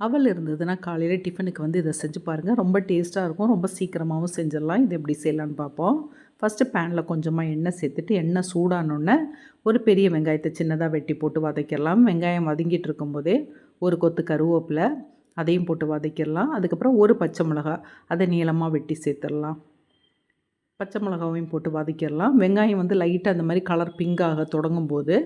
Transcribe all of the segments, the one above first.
அவல் இருந்ததுன்னா காலையில் டிஃபனுக்கு வந்து இதை செஞ்சு பாருங்கள். ரொம்ப டேஸ்ட்டாக இருக்கும். ரொம்ப சீக்கிரமாகவும் செஞ்சிடலாம். இது எப்படி செய்யலான்னு பார்ப்போம். ஃபஸ்ட்டு பேனில் கொஞ்சமாக எண்ணெய் சேர்த்துட்டு எண்ணெய் சூடானோடனே ஒரு பெரிய வெங்காயத்தை சின்னதாக வெட்டி போட்டு வதக்கிடலாம். வெங்காயம் வதங்கிட்டு இருக்கும்போதே ஒரு கொத்து கருவேப்பிலை அதையும் போட்டு வதக்கிடலாம். அதுக்கப்புறம் ஒரு பச்சை மிளகா அதை நீளமாக வெட்டி சேர்த்துடலாம். பச்சை மிளகாவையும் போட்டு வதக்கிடலாம். வெங்காயம் வந்து லைட்டாக அந்த மாதிரி கலர் பிங்காக தொடங்கும் போது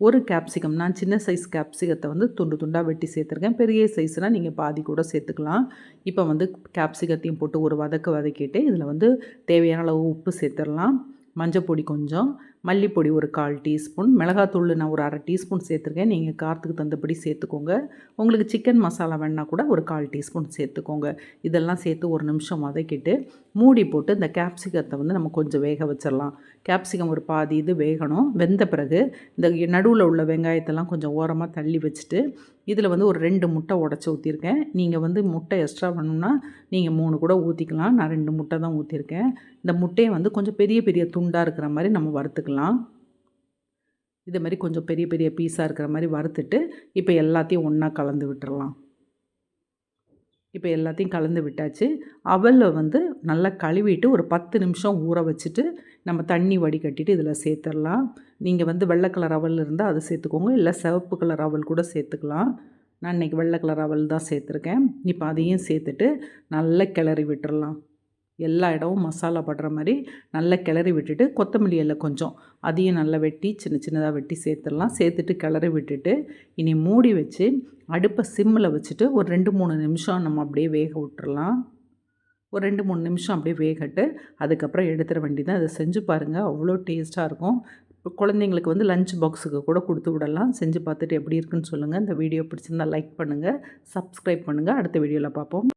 ஒரு கேப்சிகம், நான் சின்ன சைஸ் கேப்சிகத்தை வந்து துண்டு துண்டாக வெட்டி சேர்த்துருக்கேன். பெரிய சைஸ்னால் நீங்கள் பாதி கூட சேர்த்துக்கலாம். இப்போ வந்து கேப்சிகத்தையும் போட்டு ஒரு வதக்கிட்டு இதில் வந்து தேவையான அளவு உப்பு சேர்த்துடலாம். மஞ்சள் பொடி கொஞ்சம், மல்லிப்பொடி ஒரு 1/4 டீஸ்பூன், மிளகாத்தூள் நான் ஒரு 1/2 டீஸ்பூன் சேர்த்துருக்கேன். நீங்கள் காரத்துக்கு தகுந்தபடி சேர்த்துக்கோங்க. உங்களுக்கு சிக்கன் மசாலா வேணால் கூட ஒரு 1/4 டீஸ்பூன் சேர்த்துக்கோங்க. இதெல்லாம் சேர்த்து ஒரு நிமிஷம் வதக்கிட்டு மூடி போட்டு இந்த கேப்சிகத்தை வந்து நம்ம கொஞ்சம் வேக வச்சிடலாம். கேப்சிகம் ஒரு பாதி இது வேகணும். வெந்த பிறகு இந்த நடுவில் உள்ள வெங்காயத்தெல்லாம் கொஞ்சம் ஓரமாக தள்ளி வச்சுட்டு இதில் வந்து ஒரு 2 முட்டை உடச்சி ஊற்றிருக்கேன். நீங்கள் வந்து முட்டை எக்ஸ்ட்ரா வேணும்னா நீங்கள் 3 கூட ஊற்றிக்கலாம். நான் 2 முட்டை தான் ஊற்றிருக்கேன். இந்த முட்டையை வந்து கொஞ்சம் பெரிய பெரிய துண்டாக இருக்கிற மாதிரி நம்ம வறுத்துக்கலாம். இது மாதிரி கொஞ்சம் பெரிய பெரிய பீஸாக இருக்கிற மாதிரி வறுத்துட்டு இப்போ எல்லாத்தையும் ஒன்றா கலந்து விட்டுறலாம். இப்போ எல்லாத்தையும் கலந்து விட்டாச்சு. அவலை வந்து நல்லா கழுவிட்டு ஒரு 10 நிமிஷம் ஊற வச்சுட்டு நம்ம தண்ணி வடிகட்டிட்டு இதில் சேர்த்துடலாம். நீங்கள் வந்து வெள்ளை கலர் அவல் இருந்தால் அதை சேர்த்துக்கோங்க, இல்லை சிவப்பு கலர் அவல் கூட சேர்த்துக்கலாம். நான் இன்றைக்கி வெள்ளை கலர் அவல் தான் சேர்த்துருக்கேன். இப்போ அதையும் சேர்த்துட்டு நல்லா கிளறி விட்டுறலாம். எல்லா இடமும் மசாலா படுற மாதிரி நல்லா கிளறி விட்டுட்டு கொத்தமல்லி இலை கொஞ்சம் அதையும் நல்லா வெட்டி சின்ன சின்னதாக வெட்டி சேர்த்துடலாம். சேர்த்துட்டு கிளறி விட்டுட்டு இனி மூடி வச்சு அடுப்பை சிம்மில் வச்சுட்டு ஒரு 2-3 நிமிஷம் நம்ம அப்படியே வேக விட்டுறலாம். ஒரு 2-3 நிமிஷம் அப்படியே வேகட்டு அதுக்கப்புறம் எடுத்துட வேண்டியதான். அதை செஞ்சு பாருங்கள், அவ்வளோ டேஸ்ட்டாக இருக்கும். இப்போ குழந்தைங்களுக்கு வந்து லஞ்ச் பாக்ஸுக்கு கூட கொடுத்து விடலாம். செஞ்சு பார்த்துட்டு எப்படி இருக்குன்னு சொல்லுங்கள். இந்த வீடியோ பிடிச்சிருந்தால் லைக் பண்ணுங்கள், சப்ஸ்கிரைப் பண்ணுங்கள். அடுத்த வீடியோவில் பார்ப்போம்.